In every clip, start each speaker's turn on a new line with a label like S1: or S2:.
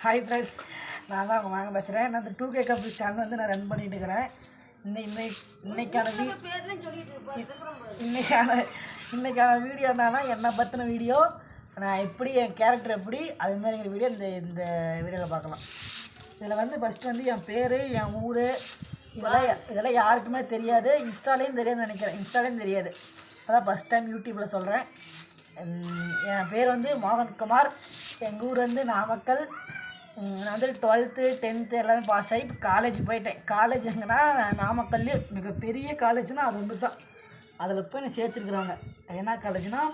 S1: Hi friends, நான் தான் வாங்க பேசுகிறேன். நான் இந்த 2K கப்புள்ஸ் சேனல் வந்து நான் ரன் பண்ணிட்டு இருக்கிறேன். இன்னைக்கான வீடியோ என்னன்னா, என்னை பற்றின வீடியோ. நான் எப்படி என் கேரக்டர் எப்படி அதுமாதிரிங்கிற வீடியோ இந்த வீடியோவில் பார்க்கலாம். இதில் வந்து ஃபஸ்ட்டு வந்து என் பேர், என் ஊர், இதெல்லாம் யாருக்குமே தெரியாது. இன்ஸ்டாலேயும் தெரியாதுன்னு நினைக்கிறேன். இன்ஸ்டாலேயும் தெரியாது. அதான் ஃபஸ்ட் டைம் யூடியூப்பில் சொல்கிறேன். என் பேர் வந்து மோகன்குமார். எங்கள் ஊர் வந்து நாமக்கல். நான் வந்து 12th 10th எல்லாமே பாஸ் ஆகி இப்போ காலேஜ் போயிட்டேன். காலேஜ் எங்கன்னா நாமக்கல்லையே மிகப்பெரிய காலேஜ்னால் அது வந்து தான். அதில் போய் என்னை சேர்த்துருக்குறாங்க. என்ன காலேஜ்னால்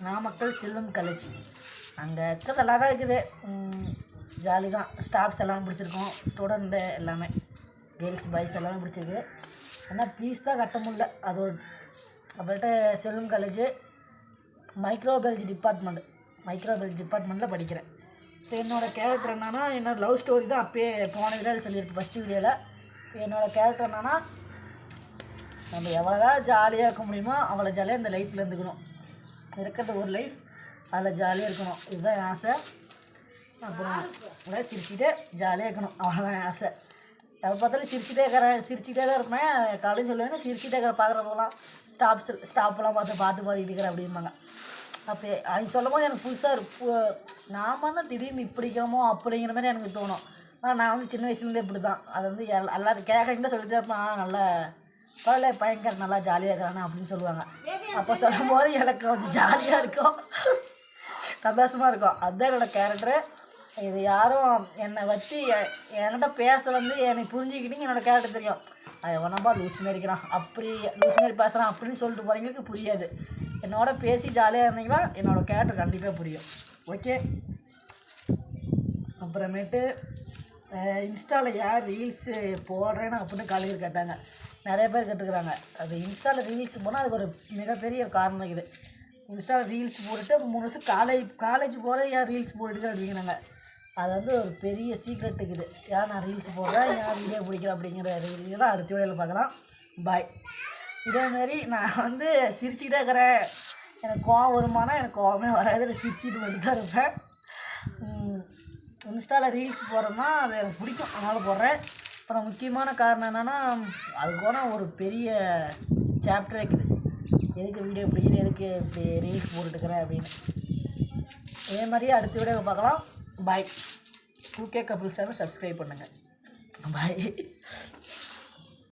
S1: நாமக்கல் செல்வம் காலேஜ். அங்கே இருக்கிறது நல்லா தான் இருக்குது. ஜாலி தான். ஸ்டாஃப்ஸ் எல்லாம் பிடிச்சிருக்கோம். ஸ்டூடெண்ட்டு எல்லாமே கேர்ள்ஸ் பாய்ஸ் எல்லாமே பிடிச்சிருக்கு. ஆனால் ஃபீஸ் தான் கட்ட முடியல. அது ஒரு அப்புறட்டு செல்வம் காலேஜு மைக்ரோபயாலஜி டிபார்ட்மெண்ட்டில் படிக்கிறேன். இப்போ என்னோடய கேரக்டர் என்னென்னா, என்னோடய லவ் ஸ்டோரி தான் அப்போயே போன வீடியோவில் சொல்லியிருக்கேன். ஃபஸ்ட்டு வீடியோவில் என்னோடய கேரக்டர் என்னென்னா, நம்ம எவ்வளோதான் ஜாலியாக இருக்க முடியுமோ அவ்வளோ ஜாலியாக இந்த லைஃப்பில் இருந்துக்கணும். இருக்கிறது ஒரு லைஃப், அதில் ஜாலியாக இருக்கணும். இதுதான் என் ஆசை. அப்புறம் எல்லாம் சிரிச்சுட்டே ஜாலியாக இருக்கணும், அவ்வளோதான் என் ஆசை. எப்போ பார்த்தாலும் சிரிச்சுட்டே தான் இருப்பேன். காலையும் சொல்லுவேன், சிரிச்சுட்டே இருக்கிற பார்க்குறவங்களாம் ஸ்டாப்லாம் பார்த்து பாட்டு பாடிட்டு இருக்கிறேன் அப்படிம்பாங்க. அப்படி அவங்க சொல்லும் போது எனக்கு புதுசாக இருக்கும். நாம திடீர்னு இப்படி இருக்கிறோமோ அப்படிங்கிற மாதிரி எனக்கு தோணும். ஆனால் நான் வந்து சின்ன வயசுலேருந்தே இப்படி தான். அது வந்து எல்லாரும் கேட்குறீங்களா சொல்லிட்டு இருப்பேன். நல்லா பரவாயில்ல பயங்கர நல்லா ஜாலியாக இருக்கிறானே அப்படின்னு சொல்லுவாங்க. அப்போ சொல்லும் போது எனக்கு கொஞ்சம் ஜாலியாக இருக்கும், சந்தோஷமாக இருக்கும். அதுதான் என்னோடய கேரக்டரு. இது யாரும் என்னை வச்சு என்கிட்ட பேச வந்து என்னை புரிஞ்சுக்கிட்டீங்க என்னோடய கேரக்டர் தெரியும். அது ஒன்றா லூஸ் மாரி இருக்கிறான், அப்படி லூஸ் மாரி பேசுகிறான் அப்படின்னு சொல்லிட்டு போகிறவங்களுக்கு புரியாது. என்னோட பேசி ஜாலியாக இருந்தீங்கன்னா என்னோடய கேரக்டர் கண்டிப்பாக புரியும். ஓகே. அப்புறமேட்டு இன்ஸ்டாவில் யார் ரீல்ஸு போடுறேன்னு அப்படின்னு காலையில் கேட்டாங்க. நிறைய பேர் கேட்டுக்கிறாங்க. அது இன்ஸ்டாவில் ரீல்ஸ் போனால் அதுக்கு ஒரு மிகப்பெரிய காரணம் இருக்குது. இன்ஸ்டாவில் ரீல்ஸ் போட்டுட்டு 3 வருஷம் காலேஜ் போகிற யார் ரீல்ஸ் போட்டுட்டு அப்படிங்கிறாங்க. அது வந்து ஒரு பெரிய சீக்ரெட் இருக்குது. யார் நான் ரீல்ஸ் போடுறேன், யார் வீடியோ பிடிக்கிறேன் அப்படிங்கிற ரீல்ஸ்லாம் அடுத்த வீடியோவில் பார்க்கலாம். பாய். இதேமாரி நான் வந்து சிரிச்சுக்கிட்டே இருக்கிறேன். எனக்கு கோவம் வருமானா எனக்கு கோவமே வராது. நான் சிரிச்சுட்டு மட்டும் தான் இருப்பேன். இன்ஸ்டாவில் ரீல்ஸ் போடுறோம்னா அது எனக்கு பிடிக்கும், அதனால் போடுறேன். அப்புறம் முக்கியமான காரணம் என்னென்னா, அதுக்கு போனால் ஒரு பெரிய சாப்டர் இருக்குது. எதுக்கு வீடியோ பிடிக்கிறேன், எதுக்கு இப்படி ரீல்ஸ் போட்டுக்கிறேன் அப்படின்னு. இதே மாதிரியே அடுத்த வீடியோவை பார்க்கலாம். பாய். 2K கப்புள்ஸ் சேனல் சப்ஸ்கிரைப் பண்ணுங்கள். பாய்.